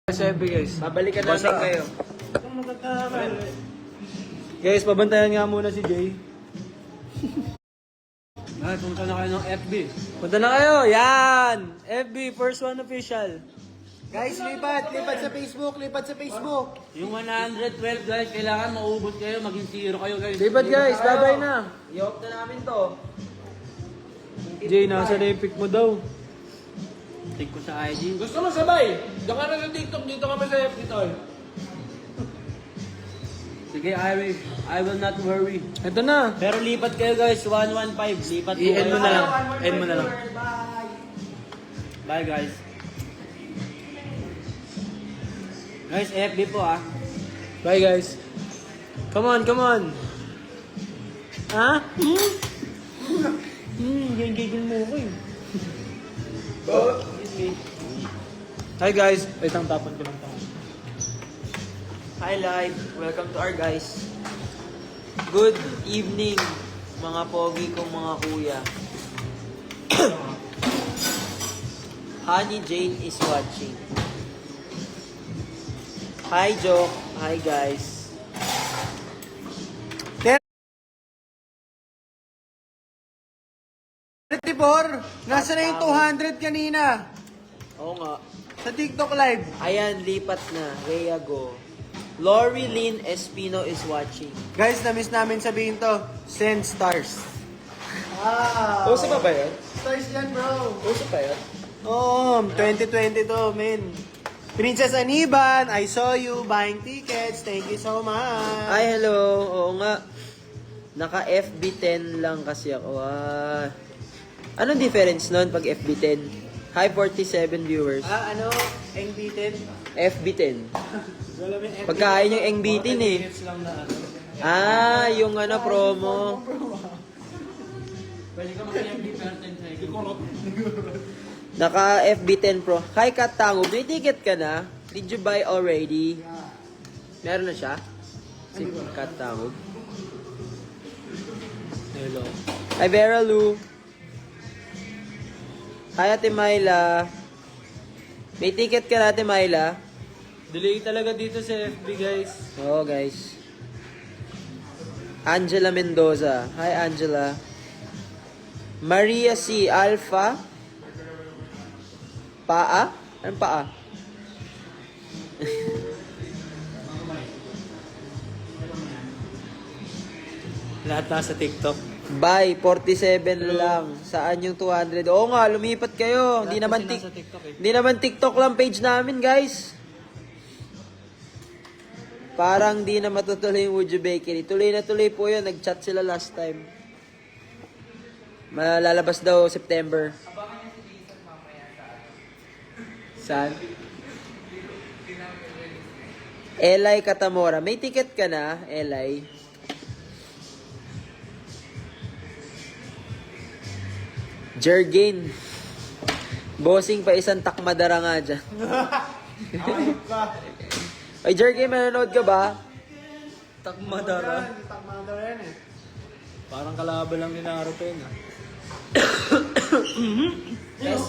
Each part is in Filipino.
Siyempre guys. Babalikan namin kayo. Guys, pabantayan nga muna si Jay. Ay, punta na kayo ng FB. Punta na kayo! Yan! FB, first one official. Guys, lipat sa Facebook, Yung 112 guys, kailangan maubos kayo, maging zero kayo guys. Lipat guys, babay na. I-off na namin to. Jay, nasa na yung pic mo daw. Take ko sa IG. Gusto mo sabay? Diyan ka na sa TikTok, dito kami sa FB tol. Sige Irish, I will not worry. Ito na. Pero lipat kayo guys, 115. Lipat po I-end kayo. mo na lang. End mo na lang. Bye guys. Guys, FB po ah. Bye guys. Come on, come on. Ha? Gigil mo ko eh. Hi guys. Wait, ang tapon ko lang ito. Hi live, welcome to our guys. Good evening, mga pogi kong mga kuya. Honey Jane is watching. Hi Joke, hi guys. Nasa na yung 200 kanina Oo nga. sa TikTok live. Ayan, lipat na. Rhea go. Lori Lynn Espino is watching. Guys, na-miss namin sabihin to. Send stars. Uso pa ba yun? Stars yan, bro. Uso pa yun? Oo, 2020 to, men. Princess Aniban, I saw you buying tickets. Thank you so much. Ay, hello. Oo nga. Naka FB10 lang kasi ako. Anong difference nun pag FB10? Hi, 47 viewers. Ano? NB10? FB10. Pagkain yung NB10 eh. Yung ano, promo. Pwede ka mag-FB pero 10 seconds. Naka FB10 Pro. Hi, Kat Tango. May ticket ka na? Did you buy already? Meron na siya? Si Kat Tango. Hello. Hi, Vera Lou. Hi, Ate Myla. May ticket ka na, Ate Myla? Delay talaga dito sa FB guys. Oo, guys. Angela Mendoza. Hi, Angela. Maria C. Alpha. Paa? Anong paa? Lahat nasa TikTok. Bye, 47 lang. Saan yung 200? Oo nga, lumipat kayo. Hindi naman, Kasi nasa TikTok eh. hindi naman TikTok lang page namin, guys. Parang di na matutuloy yung Would You Bakery. Tuloy na tuloy po yun. Nag-chat sila last time. Malalabas daw September. Saan? Elay Katamora. May ticket ka na, Elay? Jergain. Bossing pa isang takmadara nga dyan. Ay, Jergain, manonood ka ba? Takmadara. Takmandara yan eh. Parang kalaban lang ni Naruto yun ah. Yes.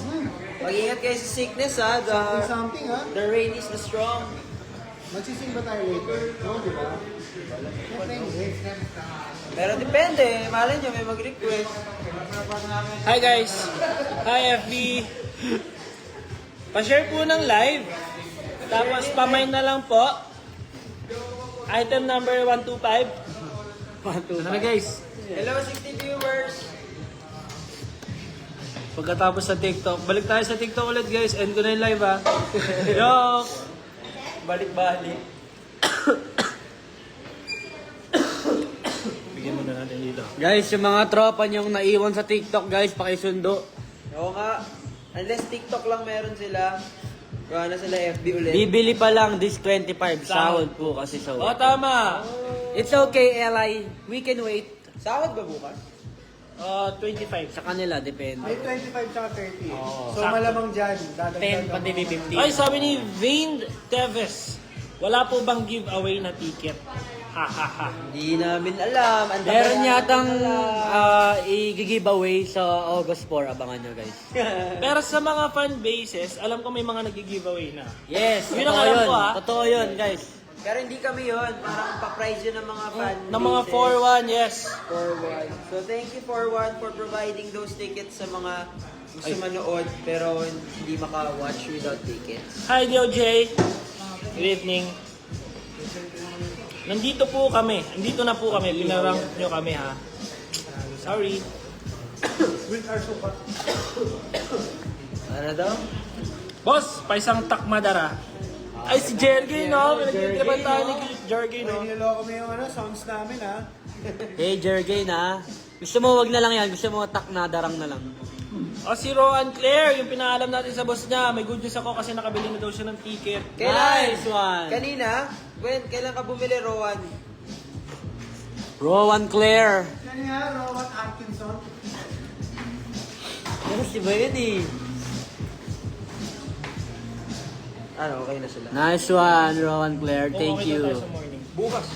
Mag-ingat kayo sa sickness ha. Something ha? The rain is the strong. Magsising ba tayo later? No, di ba? Pero depende. Malay nyo, may mag-request. Hi guys! Hi FB! Pa-share po ng live. Tapos pamain na lang po. Item number 125. Ano na guys? Hello, 60 viewers. Pagkatapos sa TikTok, balik tayo sa TikTok ulit guys. End ko na yung live ah. Yo! Balik-balik. Bigyan mo na natin dito. Guys, yung mga tropa niyong naiwan sa TikTok guys, pakisundo. Oo nga. Unless TikTok lang meron sila. Gawa na sila FB ulit. Bibili pa lang this 25. Sahod po kasi sa O tama! It's okay, Eli. We can wait. Sahod ba bukas? 25. Sa kanila, depende. May 25 tsaka 30. So sakto. malamang dyan. 10 pati may 15. Ay, sabi ni Vane Teves, wala po bang giveaway na ticket? Hindi namin alam. Ang Meron tagal yatang namin alam. i-giveaway sa August 4. Abangan nyo guys. Pero sa mga fan bases, alam ko may mga nag-giveaway na. Yes, Yun ang totoo alam yun. ko, ah. Totoo yun guys. Pero hindi kami yun. Parang pa-prize yun ng mga fan Ng mga bases. 4-1, yes. 4-1. So thank you 4-1 for providing those tickets sa mga gusto manood pero hindi maka-watch without tickets. Hi, DOJ. Good evening. Nandito po kami. Nandito na po kami. Pinarank nyo kami, ha? Sorry. Ano daw? Boss, pa isang takmadara. Ay, si Jergy, no? Pinag-tripan tayo ni Jergy, no? Niloloko mo yung sounds namin, ha? Hey Jergay na. Gusto mo wag na lang yan. Gusto mo tak na darang na lang. O, si Rowan Claire, yung pinaalam natin sa boss niya. May good news ako kasi nakabili na daw siya ng ticket. Nice one. Kanina? Gwen, kailan ka bumili, Rowan? Rowan Claire. Yan nga, Robert Atkinson. Yes, di ba yun eh? Ano, okay na sila. Nice one, Rowan Claire. Thank Okay na tayo you. sa morning. Bukas.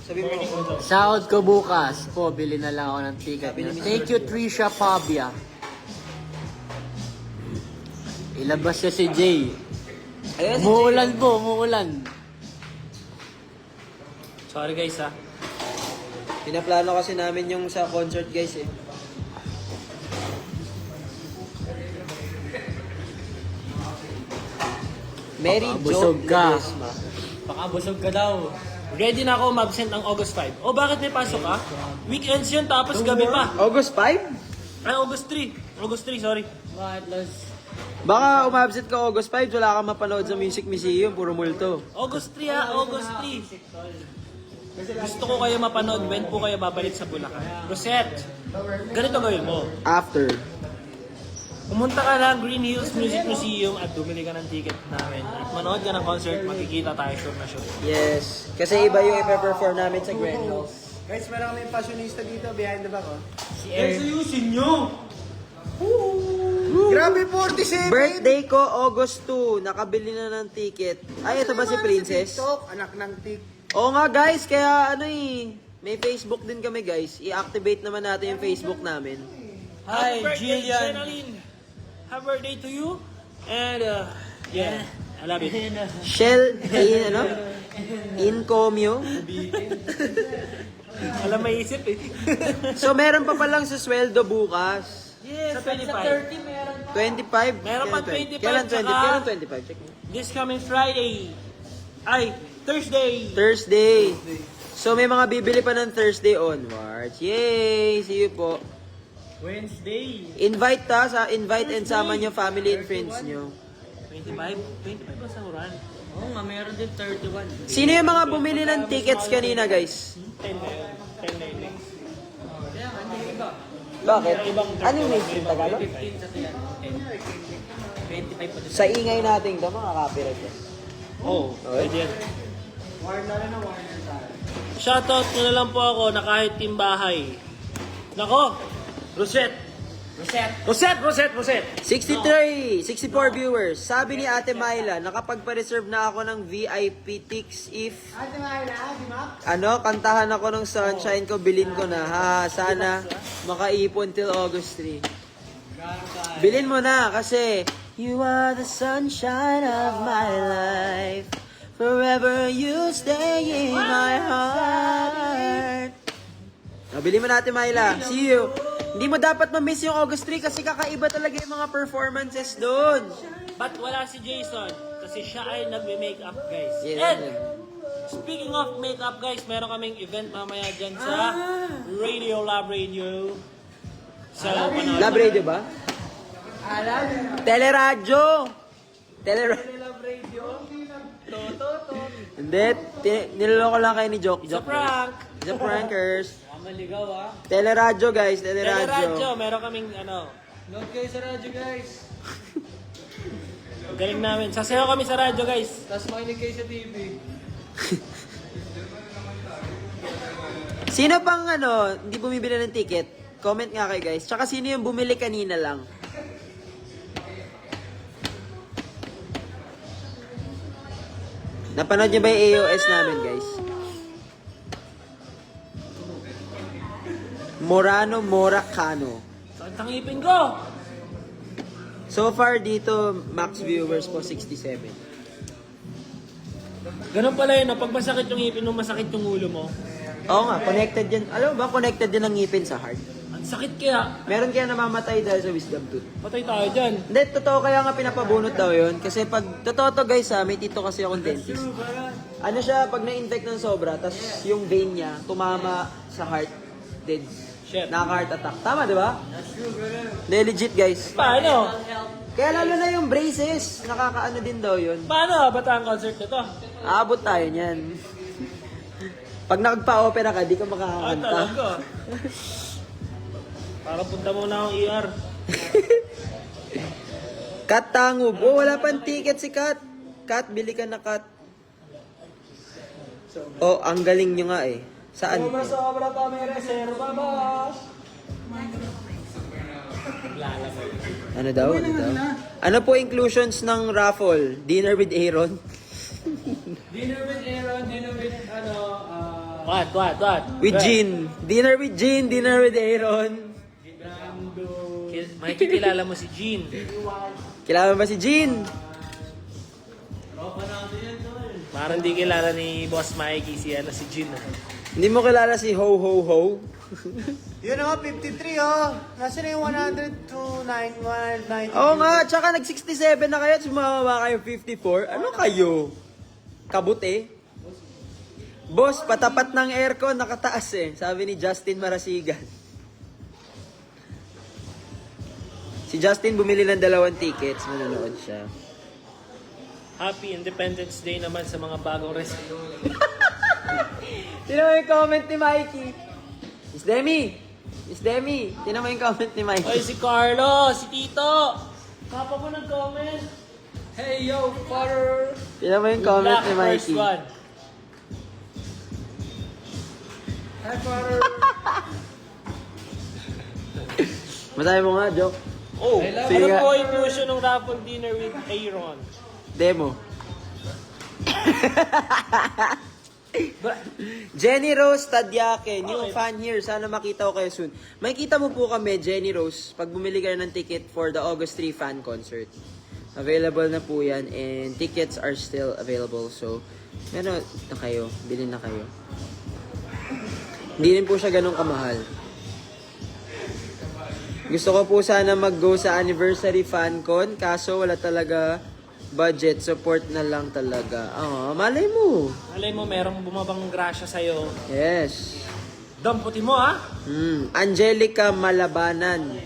Sabi mo ako. Sahod ko bukas. Po, bili na lang ako ng ticket niya. Thank you, Trisha Fabia. Ilabas siya si Jay. Ayun, si Umuulan po, umuulan. Sorry, guys, ha? Pinaplano kasi namin yung sa concert, guys, eh. Mary Baka Jo busog ka. Ledesma. Baka busog ka daw. Ready na ako mag-absent ang August 5. O, bakit may pasok ka? Weekends yun, tapos gabi pa. August 5? Ay, August 3. August 3, sorry. Bakit, Los? Baka umabsent ka August 5, wala kang mapanood sa Music Museum, puro multo. August 3, ha? August 3. Gusto ko kayo mapanood when po kayo babalik sa Bulacan. Rosette, ganito gawin mo. After. Pumunta ka ng Green Hills Music Museum at bumili ka ng ticket namin. At manood ka ng concert, makikita tayo sure na sure. Yes. Kasi iba yung ipe-perform namin sa Grand Hills. Guys, meron kami fashionista dito behind the back, oh. Ayusin nyo! Grabe, 47! Birthday ko, August 2. Nakabili na ng ticket. Ay, ito ba si Princess? TikTok, anak ng TikTok. Oo nga guys, kaya ano eh. May Facebook din kami guys. I-activate naman natin yung Facebook namin. Hi, Happy birthday, Jillian. Jenaline. Happy birthday to you. And, yeah, I love it. Shell, ano? Incomio. Alam, may isip eh. So meron pa palang sa sweldo bukas. Yes, Sa 25. meron 25? Meron pa Kailan 25, 20? tsaka- Kailan 25? Check mo. This coming Friday. Ay, Thursday. Thursday. So may mga bibili pa ng Thursday onwards. Yay! See you po. Wednesday. Invite and sama nyo family and friends nyo. 25? 25 ba sa Uran? Oo nga, meron din 31. Sino yung mga bumili ng tickets kanina guys? 10 na yun. 10 na yun. Bakit? Anong mainstream Tagalog? 15 sa tiyan. 10. 25 pa din. Sa ingay natin ito, mga copyright yan. Oo, pwede yan. Shoutout nyo na lang po ako na kahit team bahay. Nako, Rosette. Rosette. 63, 64 viewers. Sabi ni Ate Myla, nakapagpa-reserve na ako ng VIP tickets if kantahan ako ng Sunshine ko, bilin ko na. Ha, sana makaipon till August 3. Bilin mo na kasi you are the sunshine of my life. Forever you stay in my heart. Bili mo natin, Myla. See you. Hindi mo dapat ma-miss yung August 3 kasi kakaiba talaga yung mga performances doon. But wala si Jason kasi siya ay nagme-makeup, guys. Yes, And yes. speaking of makeup, guys, meron kaming event mamaya dyan sa Radio Lab Radio. So, panood. Lab radio ba? Teleradyo! Teleradyo. Hindi, niloloko lang kayo ni Joke. It's a prank. It's a prankers. Maligaw ah. Teleradyo guys, teleradyo. Teleradyo, meron kaming Load kayo sa radyo guys. galing namin. Sasayaw kami sa radyo, guys. Tapos makinig kayo sa TV. Sino pang hindi bumibili ng ticket? Comment nga kayo guys. Tsaka sino yung bumili kanina lang? Napanood niyo ba yung AOS namin guys? Morano Moracano. Sakit ang ngipin ko! So far dito, max viewers po 67. Ganun pala yun, no? Pag masakit yung ngipin mo, masakit yung ulo mo. Oo nga, connected yan. Alam mo ba, connected din ang ngipin sa heart. Ang sakit kaya. Meron kaya namamatay dahil sa wisdom tooth. Patay tayo dyan. Hindi, totoo kaya nga pinapabunot daw yun. Kasi pag, totoo to guys ha, may tito kasi akong dentist. Ano siya, pag na-infect ng sobra, tas yung vein niya, tumama sa heart, dead. Shit. Naka-heart attack. Tama, di ba? Hindi, legit guys. Paano? Kaya lalo na yung braces, nakakaano din daw yun. Paano bata ang concert nito? Aabot tayo niyan. Pag nagpa-opera ka, di ka Ah, makakakanta. talaga. Parang punta mo na akong ER. Kat Tangub. Oh, wala pang ticket si Kat. Kat, bili ka na Kat. Oh, ang galing nyo nga eh. Saan? Sobra pa may reserva ba? Ano daw? Ano daw? Ano po inclusions ng raffle? Dinner with Aaron? Dinner with Aaron, dinner with What? With Jean. Dinner with Jean, dinner with Aaron. Makikilala mo si Jean. Kilala mo ba si Jean? Parang di kilala ni Boss Mikey si Jean. Hindi mo kilala si Ho Ho Ho? Yun o, 53 oh. Nasaan na yung 100 to 190? Oo nga, tsaka nag-67 na kayo at sumama kayo 54. Ano kayo? Kabuti? Boss, patapat ng aircon, nakataas eh. Sabi ni Justin Marasigan. Si Justin bumili ng 2 tickets, manonood siya. Happy Independence Day naman sa mga bagong resident. Sino mo yung comment ni Mikey? Miss Demi! Miss Demi! Sino mo yung comment ni Mikey? Oy, si Carlo! Si Tito! Papa mo nag-comment. Hey yo, father! Sino mo yung comment Black, ni first Mikey? one. Hi, father! Masabi mo nga, joke. Oh, Sige ano nga. po inclusion ng raffle dinner with Aaron? Demo. Jenny Rose Tadyake, new Okay. fan here. Sana makita ko kayo soon. Makikita mo po kami, Jenny Rose, pag bumili kayo ng ticket for the August 3 fan concert. Available na po yan and tickets are still available. So, meron na kayo. Bilhin na kayo. Hindi rin po siya ganun kamahal. Gusto ko po sana mag-go sa anniversary fan con, kaso wala talaga budget, support na lang talaga. Malay mo. Alay mo, merong bumabang grasya sa'yo. Yes. Damputin mo, ha? Angelica Malabanan.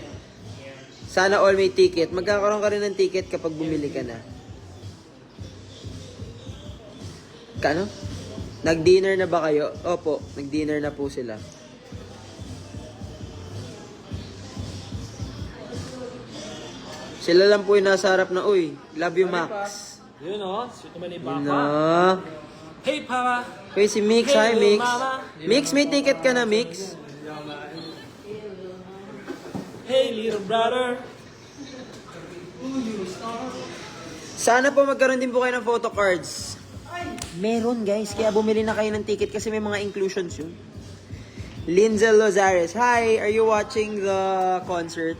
Sana all may ticket. Magkakaroon ka rin ng ticket kapag bumili ka na. Kano? Nag-dinner na ba kayo? Opo, nag-dinner na po sila. Sila lang po yung nasa harap na, uy, love you, Max. Yun, oh. Sweet naman ni Yun Papa. na. Hey, Papa! Uy, si Mix, hi, Hey, Mix. Mama. Mix, may ticket ka na, Mix? Hey, little brother! Sana po magkaroon din po kayo ng photo cards. Meron guys, kaya bumili na kayo ng ticket kasi may mga inclusions yun. Linzel Lozares, hi, are you watching the concert?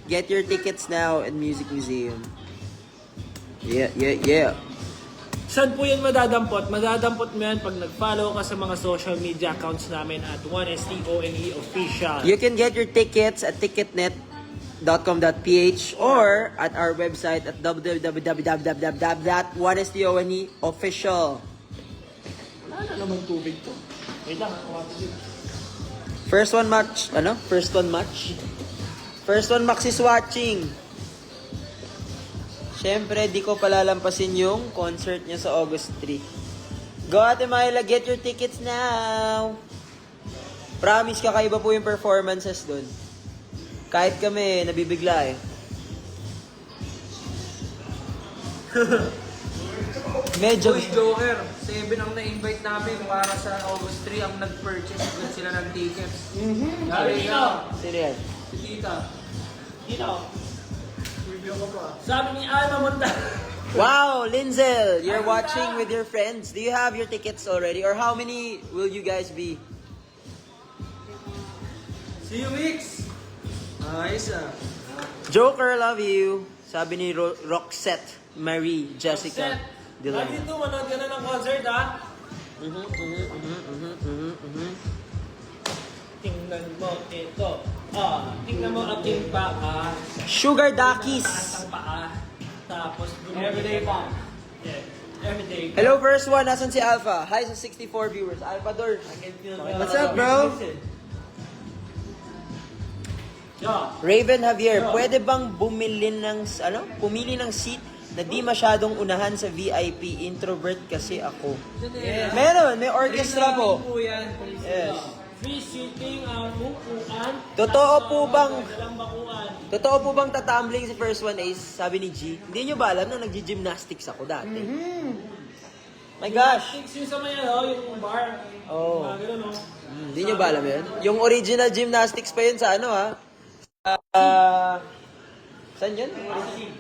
Get your tickets now at Music Museum. Yeah. Saan po yan madadampot? Madadampot mo yan pag nag-follow ka sa mga social media accounts namin at 1STONE Official. You can get your tickets at ticketnet.com.ph or at our website at www.1STONEofficial. Ano naman tubig to? Wait lang, kawatin din. First one match. Ano? First one match? First one Max is watching. Siyempre, di ko palalampasin yung concert niya sa August 3. Go Ate Myla, get your tickets now. Promise, kakaiba po yung performances doon. Kahit kami, nabibigla eh. Medyo... Boys Joker, 7 ang na-invite namin para sa August 3 ang nag-purchase agad sila ng tickets. Dali na. Sino yan? Si Tita. Dito. Sabi ni Alma Monta. Wow, Linzel, you're watching with your friends. Do you have your tickets already? Or how many will you guys be? Si See you, Mix! Ayos ah. Joker, love you. Sabi ni Roxette Marie Jessica Love Dylan. you too, manood ka na ng concert ha. Tingnan mo ito. Tingnan mo aking paa. Sugar Duckies. Ang paa. Tapos everyday pa. Yeah. Everyday. Hello, first one. Nasaan si Alpha? Hi sa 64 viewers. Alpha Dor. What's up, bro? Yeah. Raven Javier, pwede bang pumili ng seat na di masyadong unahan sa VIP? Introvert kasi ako. Meron, may orchestra po. Yes. Free seating ang upuan. Totoo po bang Dalang bakuan. Totoo po bang tatambling si First One Ace? Sabi ni G. Hindi nyo ba alam na nagji-gymnastics ako dati? My gosh. Six yung sa may yung bar. Oh. Mga ganun, no? Hindi nyo ba alam yun? Yung original gymnastics pa yun sa saan yun?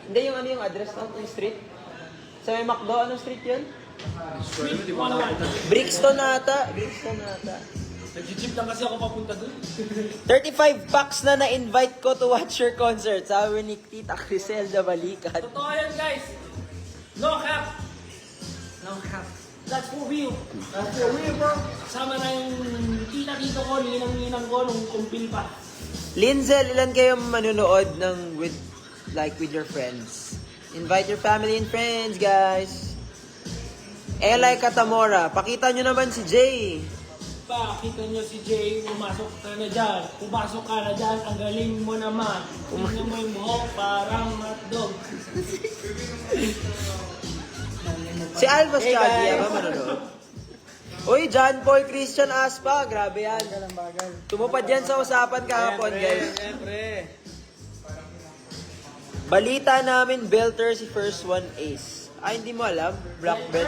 Hindi, yung address ng yung street. Sa may McDo, anong street yun? Brixton ata. Nag-jeep lang kasi ako papunta dun. 35 bucks na na-invite ko to watch your concert. Sabi ni Tita Criselda Balikat. Totoo yan, guys. No cap. No cap. That's for real. That's for real, bro. Kasama na yung tita-tito ko, ninang-ninang ko nung kumpil pa. Linzel, ilan kayo manunood ng with your friends? Invite your family and friends, guys. Elay Katamora, pakita nyo naman si Jay. Pakita nyo si Jay, pumasok ka na dyan. Pumasok ka na dyan, ang galing mo naman. Tingnan mo yung buhok, parang hotdog. Si Alva Skagi, ba manunood? Uy, John Paul Christian Aspa, grabe yan. Tumupad yan sa usapan kahapon, guys. Balita namin, belter si First One Ace. Ay, hindi mo alam? Black belt.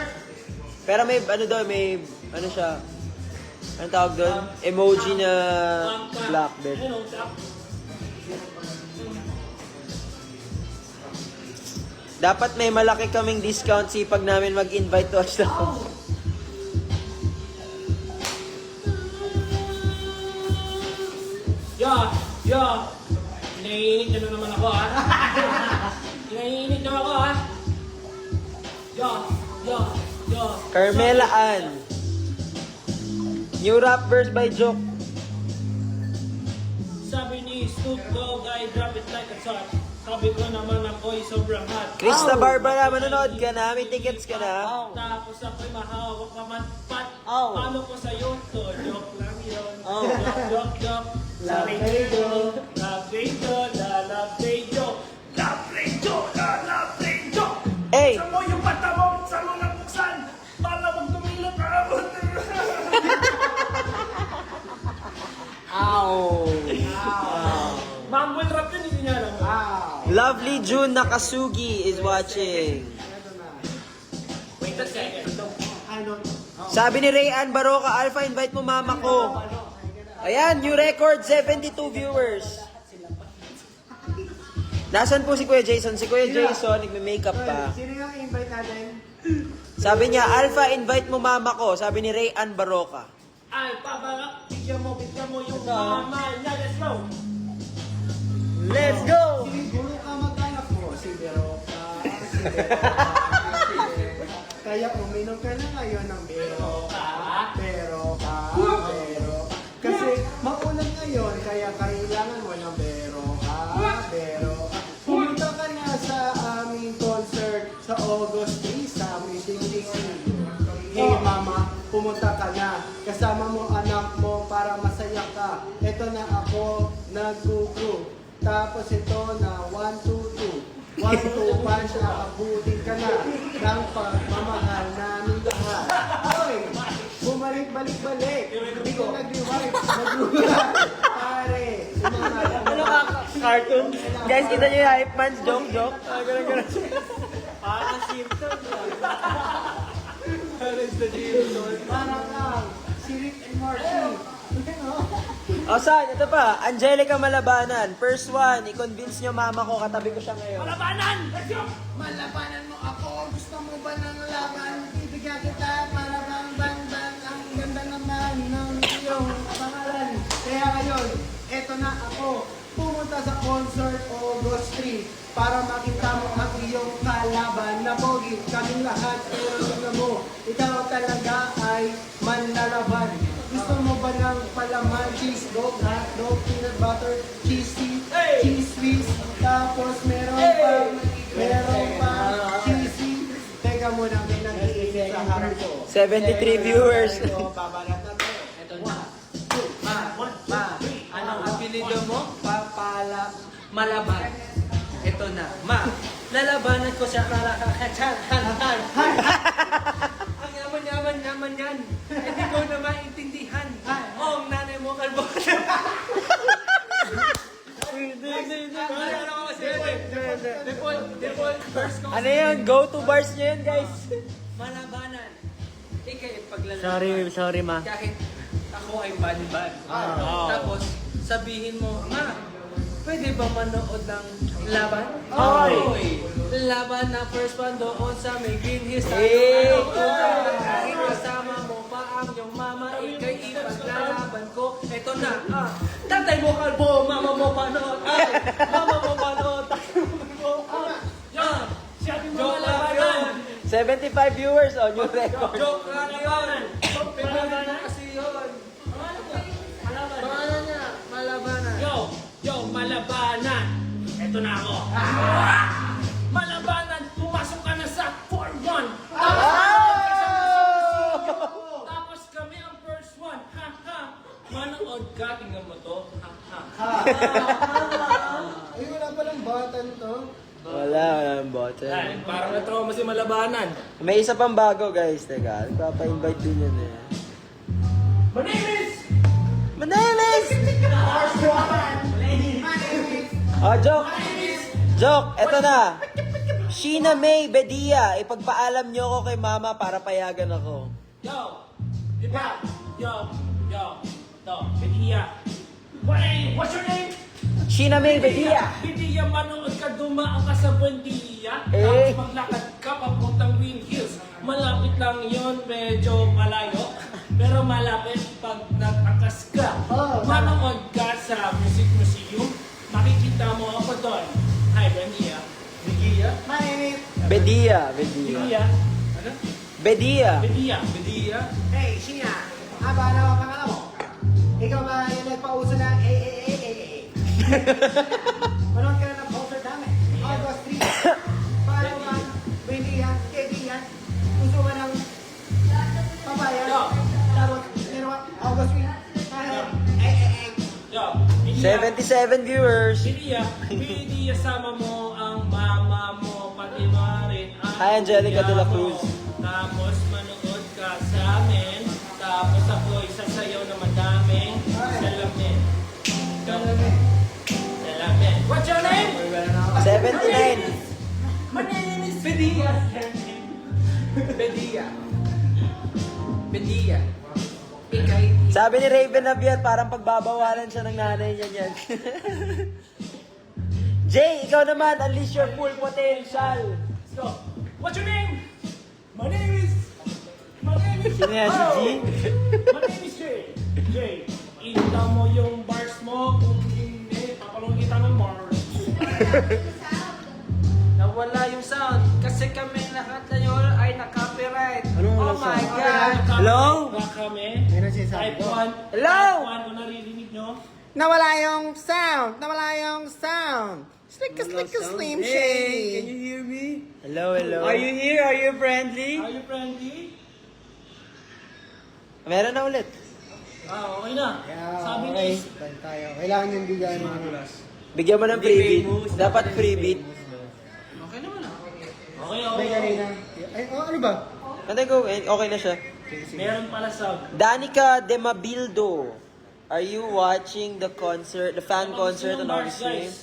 Pero may, siya, anong tawag doon? Emoji na black belt. Ano, tap? Dapat may malaki kaming discount sipag namin mag-invite to watch the concert. Yeah. Naiinit na naman ako, ha? Naiinit na ako, ha? Yeah. Carmela Ann. New rap verse by Joke. Sabi ni Snoop Dogg, I drop it like a shot. Sabi ko naman ako'y sobrang hot. Krista Barbara, manonood ka na? May tickets ka na? Tapos ako'y mahawak pamatpat. Paano ko sa'yo to? Joke lang yun. Joke. Love radio. Hey! Sa mo yung mata mo, sa mo nabuksan. Para wag tumilot ka. Mumble rap yun, hindi niya alam. Lovely June Nakasugi is watching. Wait a second. Sabi ni Rayan Baroka, Alpha, invite mo mama ko. Ayan, new record, 72 viewers. Nasaan po si Kuya Jason? Si Kuya Jason, nagme-makeup pa. Sino yung invite natin? Sabi niya, Alpha, invite mo mama ko. Sabi ni Rayan Baroka. Ay, pabalak, bigyan mo yung mama niya. Let's go! Let's go! Siguro ka mag-anak mo. Si Veroka. Kaya uminom ka na ngayon ng Veroka. Kasi maulan ngayon, kaya kailangan mo ng Veroka. Pumunta ka na sa aming concert sa August 3 sa Meeting Dixie. Hey mama, pumunta ka na. Kasama mo anak mo para masaya ka. Ito na ako, nag-groove. Tapos ito na 1, 2, 2. 1, 2, punch na abutin ka na ng pagmamahal namin lahat. Hoy, bumalik-balik-balik. Hindi ko nag-rewind. Pare, Ano ka? Cartoon? Guys, kita niyo yung hype man's joke. Ganun. Parang Simpson. Parang lang. Si Rick and Morty. O saan? Ito pa. Angelica Malabanan. First one, i-convince nyo mama ko. Katabi ko siya ngayon. Malabanan! Let's go! Malabanan mo ako. Gusto mo ba ng laban? Ibigyan kita para bang. Ang ganda naman ng iyong pangalan. Kaya ngayon, eto na ako pumunta sa concert August 3 para makita mo ang iyong kalaban na pogi. Kaming lahat, pero tingnan mo, ikaw talaga ay manlalaban. Gusto mo ba ng palaman, cheese dog, hot dog, peanut butter, cheesy, cheese whiz, tapos meron pa cheesy. Teka muna, may nag-iisip sa harap ko. 73 viewers. Babalat na to. Ito na. Ma, anong apelido mo? Malaban. Ito na. Ma, lalabanan ko siya kalakakachan. Ang yaman yan. Hindi ko na maintindihan. Ang nanay mo kalbo. Default verse ko. Ano yun? Go-to bars nyo yun, guys. Malabanan. Ikay paglalaban. Sorry, ma. Kahit ako ay bad. Tapos, sabihin mo, Ma, pwede ba manood ng laban? Oy! Laban na first one doon sa may green hills. Hey! Kahit kasama mo pa ang iyong mama, ikay ipaglalaban ko. Ito na, tatay mo kalbo, mama mo panood. Mama mo panood, tatay mo Yan! Sabi mo Joke lang malabanan! 75 viewers on new record. Joke lang yun. Pinabanan na kasi yun. Pangalan niya, Malabanan. Yo, malabanan! Eto na ako. Malabanan, pumasok ka na sa 4-1. Tapos kami ang first one. Manood ka, tingnan mo to. Ay, wala palang button to. Walang button. Parang na-trauma si Malabanan. May isa pang bago, guys. Teka, nagpapa-invite din yun eh. Manalis! Oh, joke! Joke! Eto na! Sheena May Bedia, ipagpaalam nyo ako kay mama para payagan ako. Yo! Diba? Yo! Bedia. What's your name? Sheena May Bedia! Bedia, manood ka, dumaan ka sa Buendia. Eh. Tapos maglakad ka papuntang Green Hills. Malapit lang yon, medyo malayo. Pero malapit pag nag-akas ka. Manood ka sa Music Museum. Makikita mo ako doon. Hi, Bedia. Mainit. Bedia. Bedia. Ano? Bedia. Bedia. Hey, Sheena. Haba na ang pangalan mo. Ikaw ba yung nagpauso ng Manood ka na ng concert namin. August 3. Paano ba? Bendihan, kaibigan. Gusto ba ng papaya? Yo. Tapos, meron ka, August 3. Yo. Bedia. 77 viewers. Bedia, sama mo ang mama mo, pati mo rin ang Hi, Angelica de la kuya Cruz. mo. Tapos manood ka sa amin. Tapos ako isasayaw na madaming salamin. Salamin. What's your name? 79. My name is Bedia. Bedia. Ikay. Sabi ni Raven Navier, parang pagbabawalan siya ng nanay niya niyan. Jay, ikaw naman, unleash your full potential. Let's go. What's your name? My name is... Sino yan, si G? My name is Jay. Jay, ita mo yung bars mo. Kung hindi, papalong kita ng bars. Nawala yung sound kasi kami lahat na yun ay na-copyright. Oh my God! Hello? Ba kami? May nagsasabi Type 1. Hello? Type 1 kung naririnig nyo. Nawala yung sound. Slick Slim Shady. you hear me? Hello. Are you here? Are you friendly? Are you friendly? Meron na ulit. Okay na. Sabi ni... tayo. Kailangan yung bigyan ng Bigyan mo ng freebie. Dapat freebie. Okay naman ah. Okay, May okay. kanina. Ay, ano ba? Antay ko, okay na siya. Meron pala sub. Danica De Mabildo. Are you watching the fan concert on Bars, August 3? guys.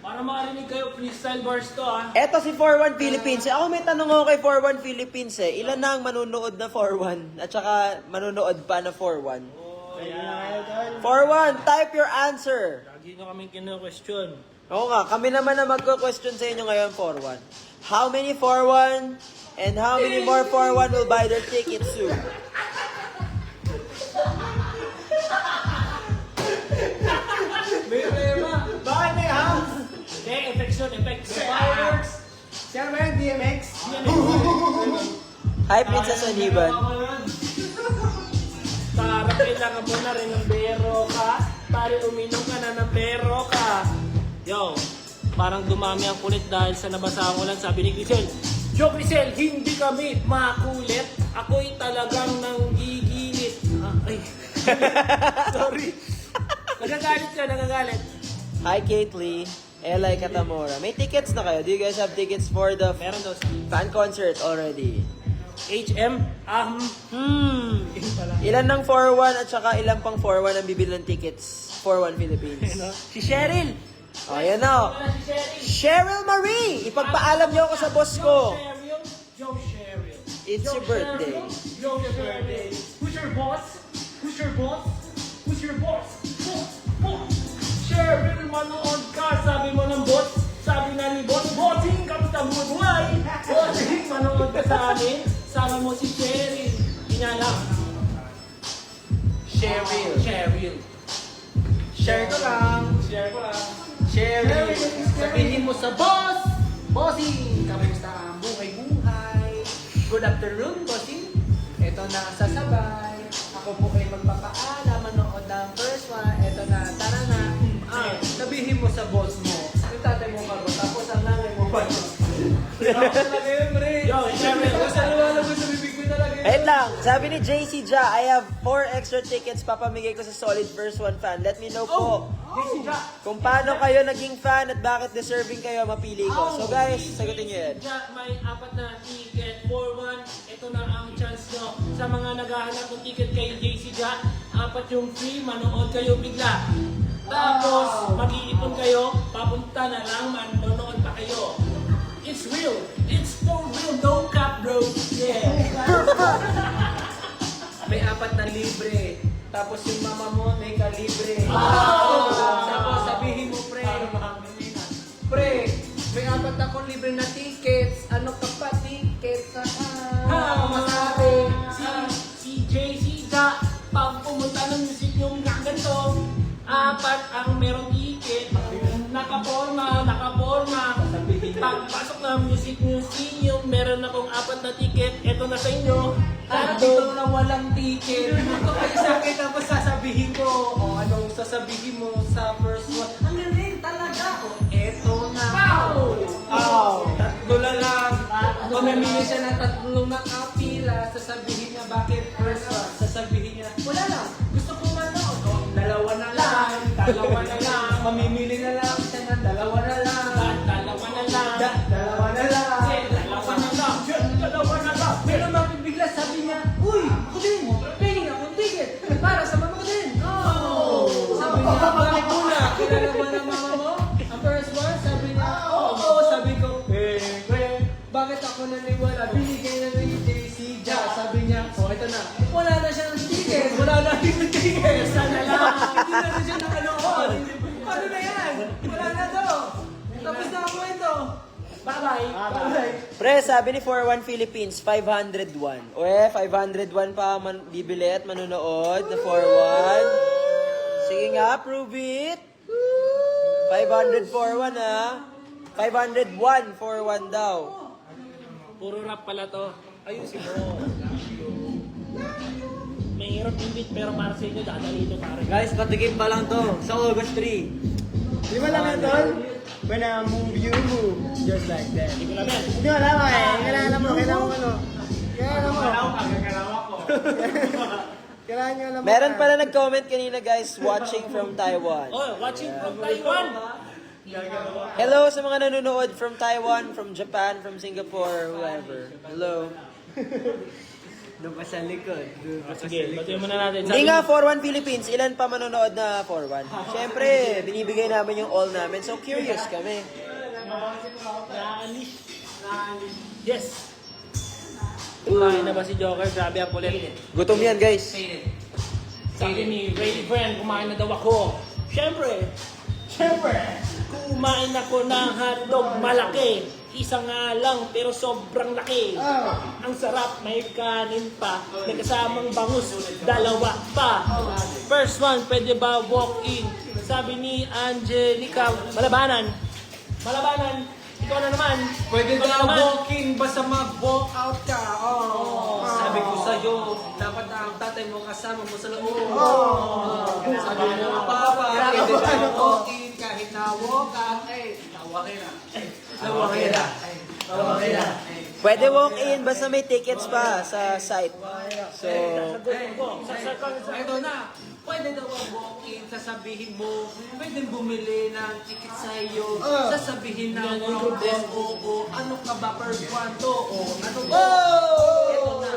Para makarinig kayo, freestyle bars to ah. Eto si 41 Philippines. Ako may tanong ako kay 41 Philippines eh. Ilan na ang manunood na 41? At saka manunood pa na 41? Oh, yeah. 41, type your answer. Lagi nyo kaming kino-question. Oo nga, kami naman na magko-question sa inyo ngayon, 41. How many 41 and how many more 41 will buy their tickets soon? Siya ba yung DMX? Hi, Princess Aniban. Para kailangan mo na rin ng bero ka. Pare uminom ka na ng bero ka. Yo, parang dumami ang kulit dahil sa nabasa ang ulan, sabi ni Grisel. Yo, Grisel, hindi kami makulit. Ako'y talagang nanggigilid. Ay. Sorry. Nagagalit ka, nagagalit. Hi, Kate Lee. Eli Katamora. May tickets na kayo? Do you guys have tickets for the Meron daw. fan concert already? HM, yun pala. Ilan ng 4-1 at saka ilan pang 4-1 ang bibili ng tickets? 4-1 Philippines. Si Cheryl. Oh, yan o. Si Cheryl. Cheryl Marie! Ipagpaalam niyo ako sa boss ko. Yo, Cheryl. It's your birthday. Yo, Cheryl. Who's your boss? Who's your boss? Who's your boss? Boss. Cheryl, manood ka. Sabi mo ng boss. Sabi na ni boss, bossing, kamusta mo buhay? Bossing, manood ka sa amin. Sabi mo si Cheryl. Inala. Cheryl. Cheryl. Share ko lang. Cheryl. Sabihin mo sa boss. Bossing, kamusta ang buhay-buhay? Good afternoon, bossing. Ito na sasabay. Ako po kayo magpapaalam, manood ng first one. Ito na, tara na. Sabihin mo sa boss mo. Yung tatay mo karoon, tapos ang nanay mo pa. Ako talaga yun, Ray. Yo, Cheryl. Basta lumalabas sa bibig ko talaga yun. Wait lang. Sabi ni JC Ja, I have 4 extra tickets papamigay ko sa Solid First One fan. Let me know po kung paano kayo naging fan at bakit deserving kayo mapili ko. So guys, sagutin niyo yan. May 4 na ticket for 1. Ito na ang chance nyo. Sa mga naghahanap ng ticket kay JC Ja, 4 yung free, manood kayo bigla. Tapos, mag-iipon kayo, papunta na lang, manonood pa kayo. It's real. It's for real. No cap, bro. Yeah. May 4 na libre. Tapos yung mama mo may kalibre. Tapos sabihin mo, pre. Pre, may 4 akong libre na tickets. Ano ka pa tickets? Masabi. Si JC Ja, pag pumunta ng museum na ganito, 4 ang merong ticket. Nakaporma. Pagpasok ng museum, meron akong 4 na ticket. Ito na sa inyo. Dito na walang ticket. Ito kayo sa akin tapos sasabihin ko. O anong sasabihin mo sa first one? Ang galing talaga. O eto na. Tatlo na lang. Mamimili siya ng 3 na kapila. Sasabihin niya bakit first one. Sasabihin niya, wala lang. Gusto ko manood. O, 2 na lang. 2 na lang. Mamimili na lang siya ng 2 na lang. 2 na lang. 2 na lang. Dalawa na lang. Pero mapibigla sabi niya, uy, ako din, pingin akong ticket para sa mama ko din. Sabi niya, bakit muna? Kilala ba ng mama mo? Ang first one, sabi niya, oo. Sabi ko, bakit ako naniwala? Binigay na ni JC Ja. Sabi niya, ito na. Wala na siya ng ticket. Wala na yung ticket. Sana lang. Hindi na rin siya nakanood. Paano na yan? Wala na to. Tapos na ako ito. Bye-bye. Pre, sabi ni 41 Philippines, 501. O 501 pa bibili at manonood na 41. Sige nga, prove it. 541 ha. 501, 41 daw. Puro rap pala to. Ayusin mo. Mahirap invite pero para sa inyo, dadalito pare. Guys, patikim pa lang to sa August 3. Di ba lang yan, tol? When I move, you move. Just like that. Hindi ko alam yan. Hindi mo alam eh. Kailangan mo ano. Kailangan mo. Kailangan nyo alam mo. Meron pala nag-comment kanina guys, watching from Taiwan. Oh, watching from Taiwan. Hello sa mga nanonood from Taiwan, from Japan, from Singapore, whoever. Hello. Doon pa sa likod. Sige, batuhin muna natin. Hindi nga 41 Philippines, ilan pa manonood na 41? Siyempre, binibigay namin yung all namin, so curious kami. Naalis. Yes. Kumain na ba si Joker? Grabe ang kulit. Gutom yan guys. Sabi ni Ray Friend, kumain na daw ako. Siyempre, kumain ako ng hotdog malaki. Isa nga lang, pero sobrang laki. Ang sarap, may kanin pa. May kasamang bangus, 2 pa. First one, pwede ba walk in? Sabi ni Angelica, malabanan. ikaw na naman. Pwede Ikaw na daw naman. walking, basta mag-walk out ka. Oh. Sabi ko sa'yo, dapat ang tatay mo kasama mo sa loob. Sabi mo, Papa, pwede Ano daw walking kahit na walk out. Pwede walk-in, basta may tickets pa sa site. So, Ito na, pwede daw ang walk-in, sasabihin mo, pwede bumili ng ticket sa iyo, sasabihin na progress, oo, ano ka ba per kwanto, ano ba? Ito na,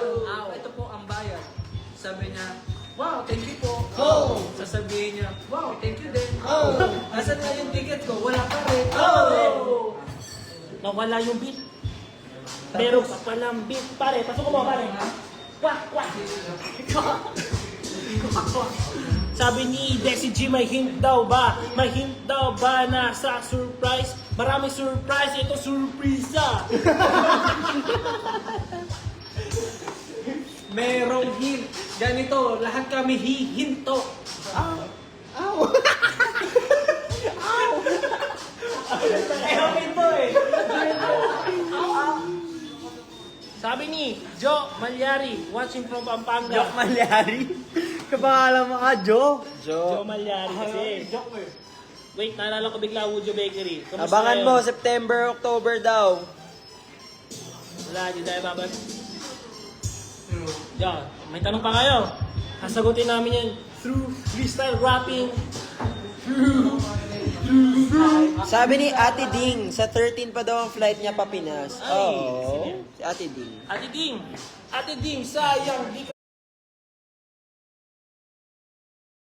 ito po ang bayad. Sabi niya, wow, thank you po. Sasabihin niya, wow, thank you din. Nasaan nga yung ticket ko? Wala pa rin. Nawala yung beat. Meron pa palang beat. Pare, pasok mo pare. Kwak, kwak. Sabi ni Dexy G, may hint daw ba? May hint daw ba na sa surprise? Maraming surprise, ito surpresa. Merong hint. Ganito, lahat kami hihinto. Sabi ni Joe Malyari, watching from Pampanga. Joke Malyari? Kapangalan mo ka, Joe? Joe Malyari kasi. Wait, naalala ko bigla Woodjo Bakery. Kamusta Abangan ngayon? mo, September, October daw. Wala, di tayo babad. Diyan, may tanong pa kayo. Sasagutin namin yan through freestyle rapping. Sabi ni Ate Ding, sa 13 pa daw ang flight niya pa Pinas. Oo. Si Ate Ding. Ate Ding, sayang di ka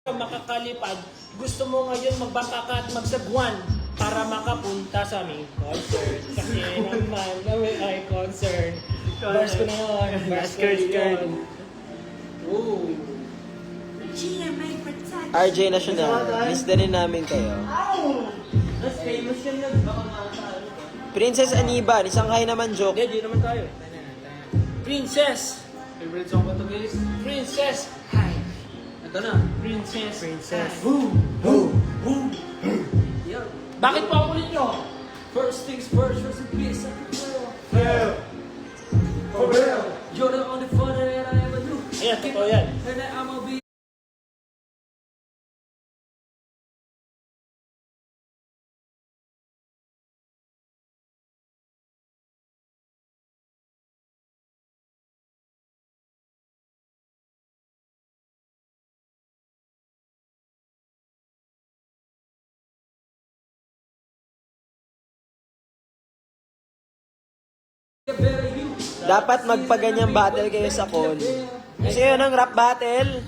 makakalipad. Gusto mo ngayon magbaka ka at magsagwan para makapunta sa aming concert. Kasi naman, kami ay concert. Bars ko na yun. Bars ko yun. RJ National, miss na rin namin kayo. Mas famous yun yun. Princess Aniba, isang hi naman joke. Hindi, di naman tayo. Princess. Favorite song ko to guys? Princess. Ito na. Princess. Who? Yo. Bakit pa ang ulit nyo? First things first, first and peace, second real. For real. You're the only father that I ever knew. Ayan, totoo yan. And I'ma be Dapat magpaganyang battle kayo sa con. Kasi yun ang rap battle.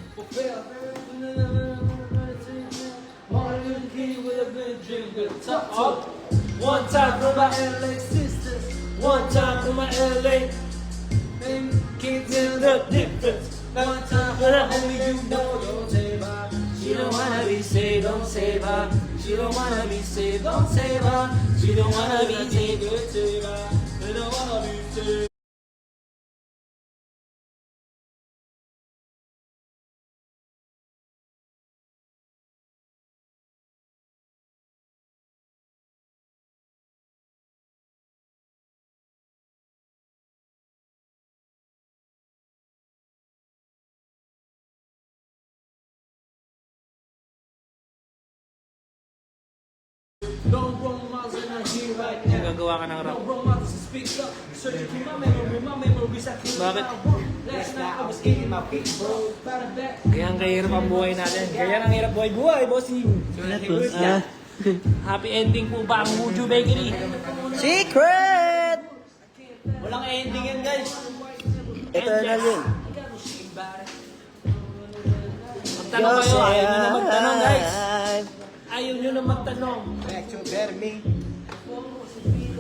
One time for my LA sisters. One time for my LA kids in the difference. one time for the homie you know, don't save her. She don't wanna be saved, don't save her. She don't wanna be saved, don't save her. She don't wanna be saved, don't save her. She don't wanna be saved. Don't wrong miles in a here right now. Gagawa ka ng rap. Don't wrong miles to speak up. Searching for my memories I feel Bakit? last night I was eating my big bro. Back to back. Kaya ang kahirap ang buhay natin. Kaya ang hirap buhay, bossing. Happy ending po ba ang Woodjo Bakery? Secret! Walang ending yan guys. Eternal yun. Magtanong kayo, ayaw nyo na magtanong guys. Ayaw nyo na magtanong. Back to better me.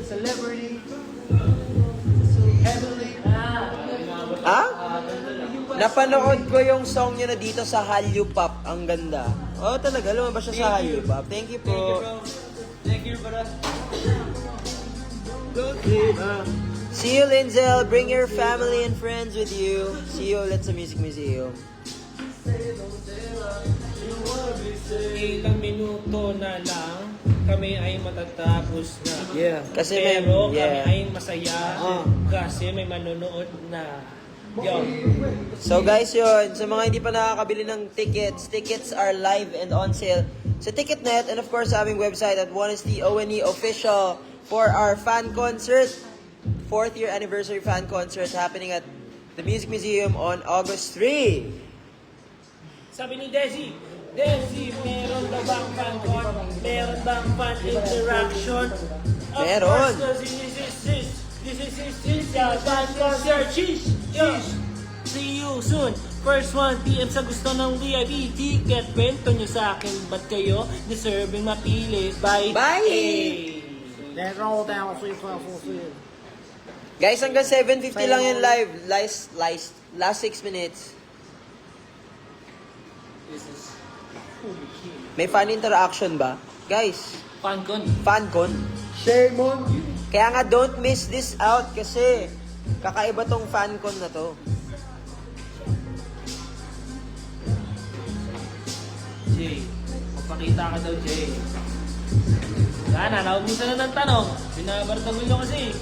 Celebrity. Heavenly. Ah? Napanood ko yung song nyo na dito sa Hallyu Pop. Ang ganda. Oh, talaga. Lumabas siya sa Hallyu Pop. Thank you po. Thank you brother. See you, Linzel. Bring your family and friends with you. See you ulit sa Music Museum. Ilang minuto na lang kami ay matatapos na. Yeah. Kasi may, Pero kami yeah. ay masaya Ah. kasi may manonood na. Yun. So guys, yun. Sa mga hindi pa nakakabili ng tickets are live and on sale sa Ticketnet and of course sa aming website at 1ST ONE official for our fan concert. 4th year anniversary fan concert happening at the Music Museum on August 3. Sabi ni Desi, meron ba bang fan con? Meron bang fan interaction? Of Meron. course, this is the fan concert. Sheesh. See you soon. First 1 PM sa gusto ng VIP ticket. Bento nyo sa akin. Ba't kayo deserving mapili? Bye. Bye. Let's roll down, sweet. Guys, hanggang 7:50 lang yung live. Last 6 minutes. May fan interaction ba? Guys, Fan con. FanCon. Shame on you. Kaya nga don't miss this out kasi kakaiba tong FanCon na to. Jay, magpakita ka daw, Jay. Yan, nanawag mo na ng tanong. Binabartagol nyo kasi.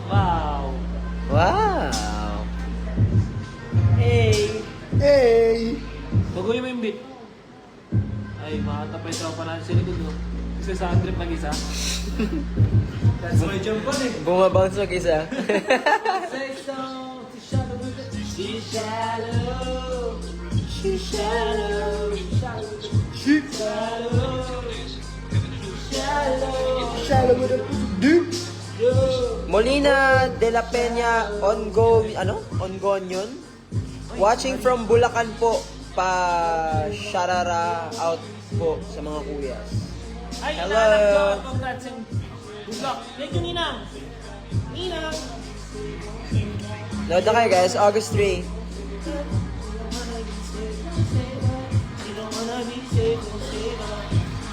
Wow. Wow! Hey! Hey! Baguhin mo yung beat. Ay, makatapay sa pa natin sa likod, no? Kasi sa trip mag-isa. That's my jump on eh. Bumabounce mag-isa. Say so, to shallow with it. She shallow. She shallow. She shallow. Shallow with a dude. Molina de la Peña Ongon yun? Watching from Bulacan po. Pa-sharara out po sa mga kuyas. Ay, Hello. inaanak ko. Congrats and good luck. Thank you, Ninang. Ninang. Nood na kayo guys, August 3.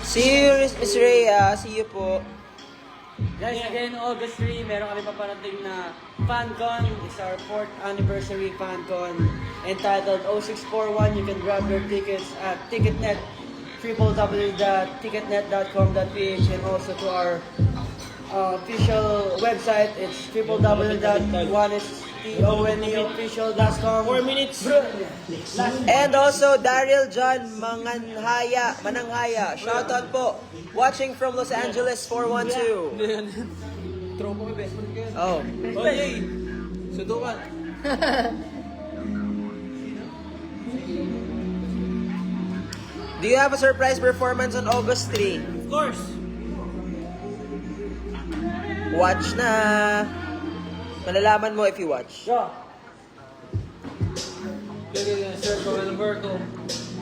See you, Miss Rhea. See you po. Guys, again, August 3, meron kami paparating na FanCon. It's our 4th anniversary FanCon entitled 0641. You can grab your tickets at Ticketnet, www.ticketnet.com.ph, and also to our official website. It's www.1stoneofficial.com. 4 minutes. And also, Daryl John Mananghaya. Shoutout po. Watching from Los Angeles 412. Tropo ko, best friend ko. Oh. Oh, yay! Sudukan. Do you have a surprise performance on August 3? Of course. Watch na. Malalaman mo if you watch. Sir, number ko.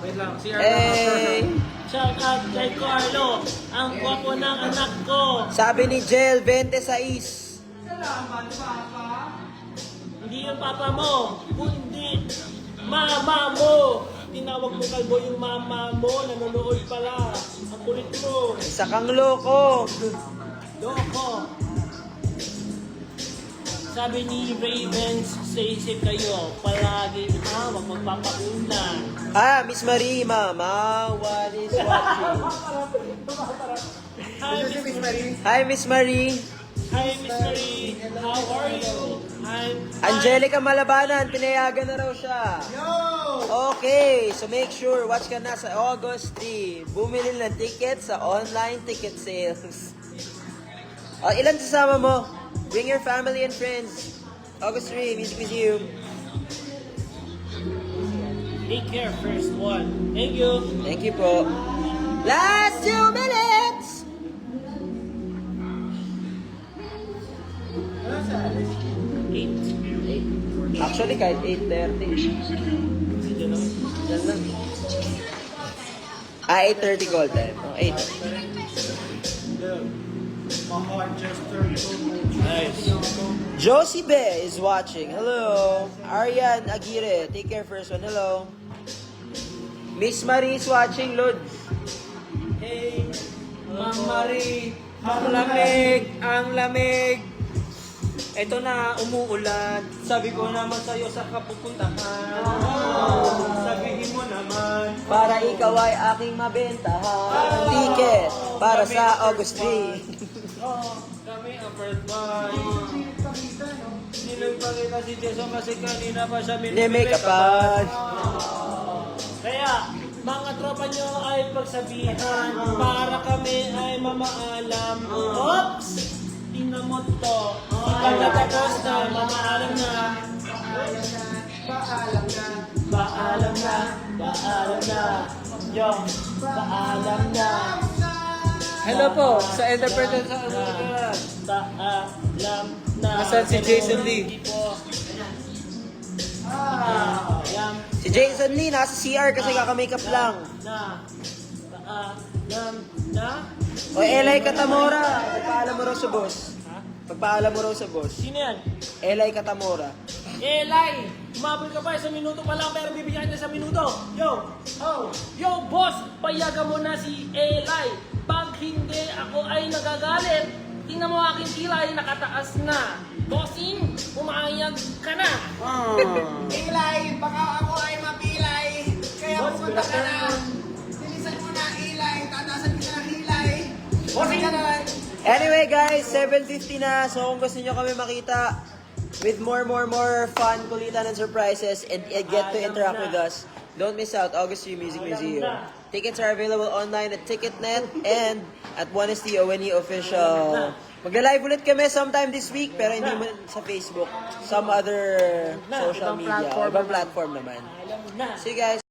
Wait lang, si Hey! Shout out kay Carlo, ang gwapo ng anak ko. Sabi ni Jel, 26. Hindi yung papa mo, kundi mama mo. Tinawag mo kalbo yung mama mo, nanonood pala. Ang kulit mo. Isa kang loko. Loko. Sabi ni Ravens, stay safe kayo. Palagi huwag magpapauna. Miss Marie, Mama, what is watching? Hi, Miss Marie. Hi, Miss Marie. Hi, Miss Marie. How are you? Angelica Malabanan, pinayagan na raw siya. Okay, so make sure, watch ka na sa August 3. Bumili ng ticket sa online ticket sales. Ilan sasama mo? Bring your family and friends. August 3, Music Museum. Take care, first one. Thank you. Thank you po. Last 2 minutes! Actually, kahit 8:30. Diyan lang. 8:30 call time. 8. Nice. Josie Be is watching. Hello. Arian Aguirre. Take care first one. Hello. Miss Marie is watching. Lods. Hey, Ma'am Marie, ang lamig, ang lamig. Eto na, umuulan. Sabi ko naman sa'yo sa kapupuntahan. Sabihin mo naman. Para ikaw ay aking mabentahan. Ticket para sa August 3. Kami ang first one. Hindi nagpakita si Jason kasi kanina pa siya Nimekapan. Kaya, mga tropa nyo ay pagsabihan para kami ay mamaalam. Oops! Tingnan mo to. Pag natapos na, mamaalam na. Paalam na. Paalam na. Paalam na. Yo, paalam na. Hello po, sa Enterprise sa Paalam na. Nasaan si Jason Lee? Paalam Si Jason Lee nasa CR kasi kaka-makeup lang. na. Paalam na. O Elay Katamora, pagpaalam mo raw sa boss. Pagpaalam mo raw sa boss. Sino yan? Elay Katamora. Eli, umabot ka pa, 1 minuto pa lang pero bibigyan niya sa minuto. Yo, yo boss, payagan mo na si Eli. Pag hindi ako ay nagagalit, tingnan mo aking kilay nakataas na. Bossing, umayag ka na. Ilay, baka ako ay mapilay. Kaya Boss, pumunta ka na. bilang- Silisan mo na, Ilay. Tatasan kita ng hilay. Bossing ka na. Anyway guys, 7:50 na. So kung gusto nyo kami makita with more fun, kulitan, and surprises, and get to interact with us, don't miss out August 3 Music Museum. Tickets are available online at TicketNet and at 1ST ONE official. Magla-live ulit kami sometime this week, pero hindi mo sa Facebook. Some other social ibang media. platform Ibang platform naman. Alam na. See you guys.